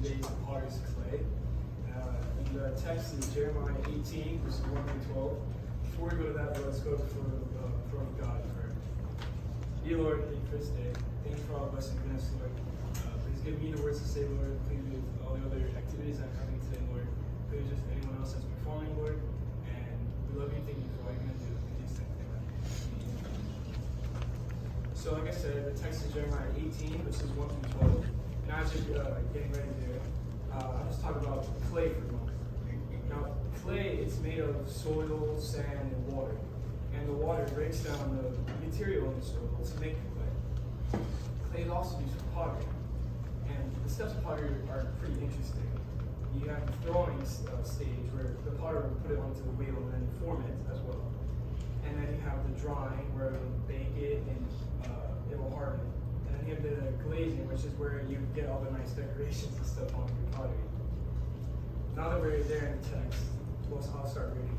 days of potter's clay. And the text is Jeremiah 18, verses 1 through 12. Before we go to that, let's go before the throne of God in prayer. Dear Lord, thank you for this day. Thank you for all the blessings and goodness, Lord. Please give me the words to say, Lord. Please with all the other activities that are coming today, Lord. Please just anyone else that's performing, Lord. And we love you. Thank you for what you're going to do. In these things, amen. So, like I said, the text is Jeremiah 18, verses 1 through 12. And as you're getting ready there, I'll just talk about clay for a moment. Now, clay is made of soil, sand, and water. And the water breaks down the material in the soil to make the clay. Clay is also used for pottery. And the steps of pottery are pretty interesting. You have the throwing stage where the potter will put it onto the wheel and then form it as well. And then you have the drying where they'll bake it and it will harden. And then you have the glazing, which is where you get all the nice decorations and stuff on your pottery. Now that we're there in the text, I'll start reading.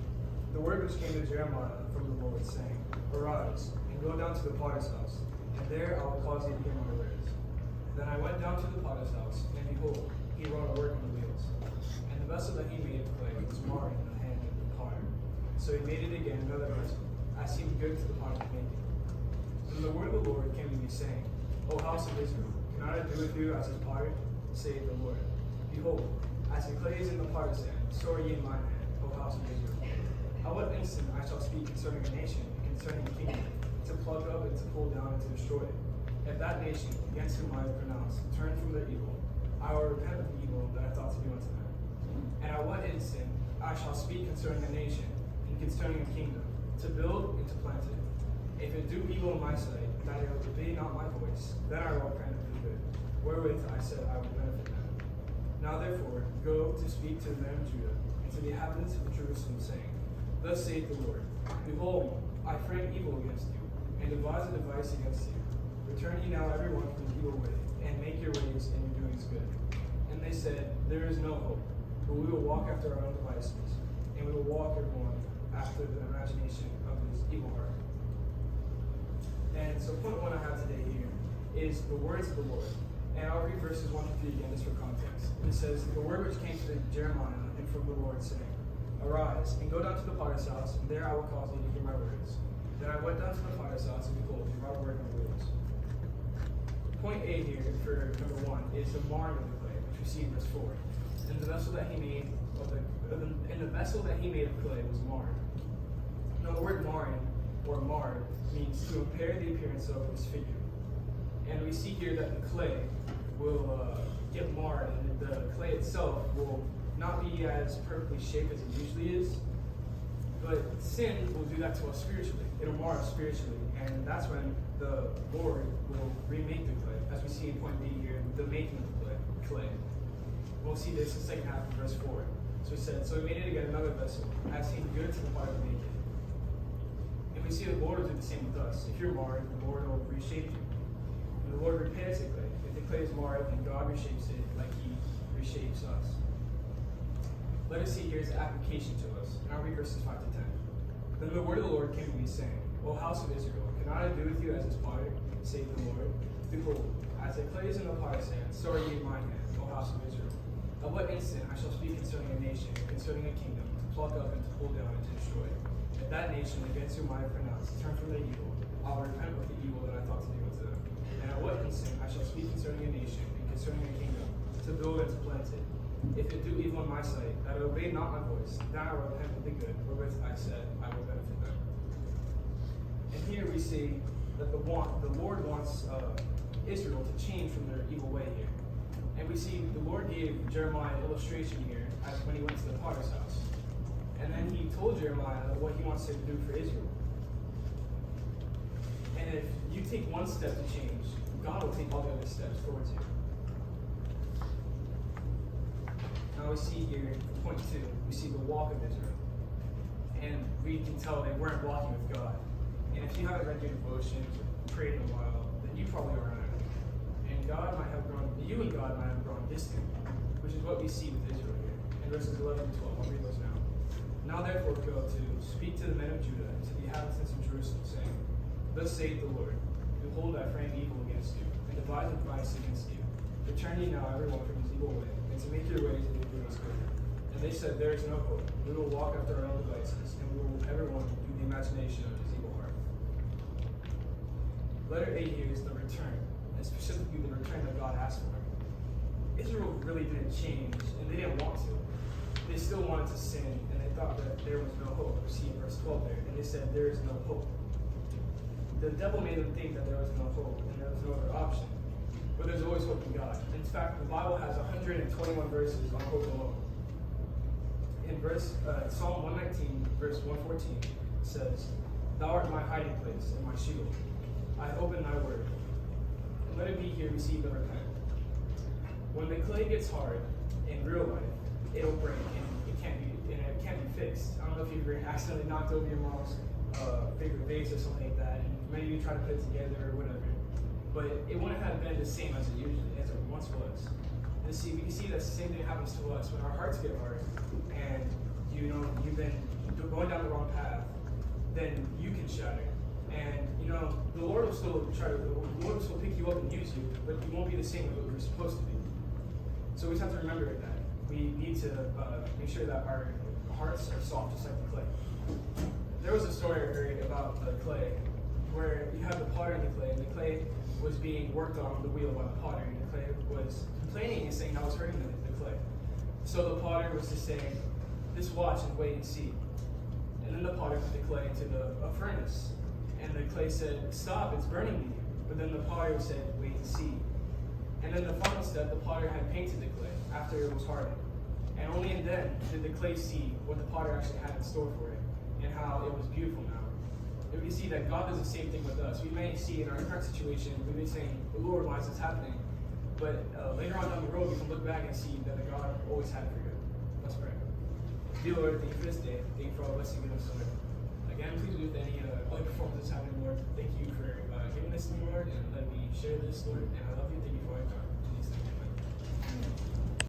The word which came to Jeremiah from the Lord, saying, Arise, and go down to the potter's house, and there I will cause you to hear my words. Then I went down to the potter's house, and behold, he wrought a work on the wheels. And the vessel that he made of clay was marred in the hand of the potter. So he made it again another vessel, as seemed good to the potter to make it. And the word of the Lord came to me, saying, O house of Israel, cannot I do with you as his potter? Saith the Lord. Behold, as the clay is in the potter's hand, so are ye in mine hand, O house of Israel. At what instant I shall speak concerning a nation, and concerning a kingdom, to pluck up and to pull down and to destroy it. If that nation, against whom I have pronounced, turn from their evil, I will repent of the evil that I thought to do unto them. And at what instant I shall speak concerning a nation, and concerning a kingdom, to build and to plant it. If it do evil in my sight, that it obey not my voice, then I will repent of the good, wherewith I said I will benefit them. Now therefore, go to speak to the men of Judah, and to the inhabitants of Jerusalem, saying, Thus saith the Lord, Behold, I frame evil against you, and devise a device against you. Return ye now every one from his evil way, and make your ways and your doings good. And they said, There is no hope, but we will walk after our own devices, and we will walk everyone after the imagination of his evil heart. And so point one I have today here is the words of the Lord. And I'll read verses 1 to 3 again, just for context. It says, The word which came to Jeremiah and from the Lord, saying, Arise, and go down to the potter's house, and there I will cause you to hear my words. Then I went down to the potter's house, and behold, he wrought work on the wheels. Point A here, for number 1, is the marring of the clay, which we see in verse 4. And the vessel that he made of clay was marred. Now the word marring, or marred, means to impair the appearance of his figure. And we see here that the clay will get marred, and the clay itself will not be as perfectly shaped as it usually is. But sin will do that to us spiritually. It'll mar us spiritually. And that's when the Lord will remake the clay, as we see in point B here, the making of the clay. We'll see this in the second half of verse 4. So it said, So he made it again another vessel, as seemed good to the potter to make it. And we see the Lord will do the same with us. If you're marred, the Lord will reshape you. And the Lord repairs the clay. If the clay is marred, then God reshapes it like he reshapes us. Let us see here's the application to us. And I'll read verses 5 to 10. Then the word of the Lord came to me, saying, O house of Israel, cannot I do with you as his potter, saith the Lord? Behold, as the clay is in the potter's hand, so are ye in mine hand, O house of Israel. At what instant I shall speak concerning a nation, and concerning a kingdom, to pluck up and to pull down and to destroy. If that nation against whom I have pronounced turn from their evil, I will repent of the evil that I thought to do unto them. And at what instant I shall speak concerning a nation, and concerning a kingdom, to build and to plant it. If it do evil in my sight, that it obey not my voice, then I will repent of the good, wherewith I said I will benefit them. And here we see that the Lord wants Israel to change from their evil way here. And we see the Lord gave Jeremiah an illustration here as when he went to the potter's house. And then he told Jeremiah what he wants him to do for Israel. And if you take one step to change, God will take all the other steps towards you. Now we see here, point 2, we see the walk of Israel. And we can tell they weren't walking with God. And if you haven't read your devotions or prayed in a while, then you probably aren't. And you and God might have grown distant, which is what we see with Israel here. In verses 11 and 12, I'll read those now. Now therefore go to speak to the men of Judah and to the inhabitants of Jerusalem, saying, Thus saith the Lord, Behold, I frame evil against you, and devise a device against you. Return ye now every one from his evil way, and to make your ways and your doings good. And they said, there is no hope. We will walk after our own devices, and we will everyone do the imagination of his evil heart. Letter A here is the return, and specifically the return that God asked for. Israel really didn't change, and they didn't want to. They still wanted to sin, and they thought that there was no hope. See in verse 12 there, and they said, there is no hope. The devil made them think that there was no hope, and there was no other option. But there's always hope in God. In fact, the Bible has 121 verses on hope alone. In Psalm 119, verse 114, says, Thou art my hiding place and my shield. I open thy word. And let it be here received and repent. When the clay gets hard in real life, it'll break and it can't be fixed. I don't know if you've ever accidentally knocked over your mom's favorite vase or something like that, and maybe you try to put it together or whatever. But it wouldn't have been the same as it once was. And see, we can see that the same thing happens to us when our hearts get hard, and you've been going down the wrong path. Then you can shatter, and the Lord will still pick you up and use you, but you won't be the same as what you're supposed to be. So we just have to remember that we need to make sure that our hearts are soft, just like the clay. There was a story I heard about the clay, where you have the potter and the clay was being worked on the wheel by the potter, and the clay was complaining and saying that was hurting the clay. So the potter was just saying, just watch and wait and see. And then the potter put the clay into a furnace, and the clay said, stop, it's burning me. But then the potter said, wait and see. And then the final step, the potter had painted the clay after it was hardened. And only then did the clay see what the potter actually had in store for it, and how it was beautiful now. And we can see that God does the same thing with us. We may see in our current situation, we may say, Lord, why is this happening? But later on down the road, we can look back and see that the God always had it for good. Let's pray. Dear Lord, thank you for this day. Thank you for all blessing us, Lord. Again, please with any other performances happening, Lord. Thank you for giving this to me, Lord, and let me share this, Lord. And I love you. Thank you for all you've done. In Jesus' name, amen.